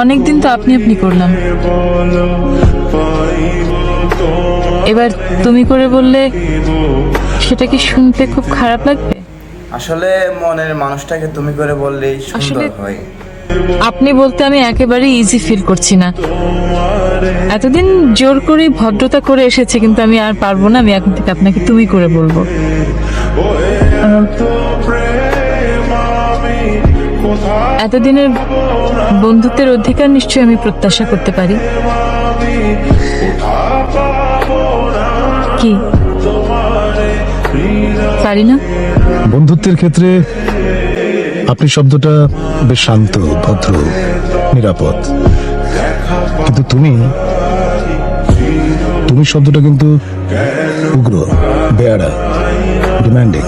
অনেকদিন তো আপনি আপনি করলাম, এবার তুমি করে বললে সেটা কি শুনতে খুব খারাপ লাগবে? আসলে মনের মানুষটাকে তুমি করে বললেই সুন্দর আসলে হয়। আপনি বলতে আমি একেবারে ইজি ফিল করছি না। এতদিন জোর করে ভদ্রতা করে এসেছে, কিন্তু আমি আর পারবো না। আমি এখন থেকে আপনাকে তুমি করে বলবো। এতদিনের বন্ধুত্বের অধিকার নিশ্চয়ই আমি প্রত্যাশা করতে পারি। কি পারি না? বন্ধুত্বের ক্ষেত্রে আপনি শব্দটা বেশ শান্ত, ভদ্র, নিরাপদ, কিন্তু তুমি শব্দটা কিন্তু উগ্র, বেয়ারা, ডিমান্ডিং।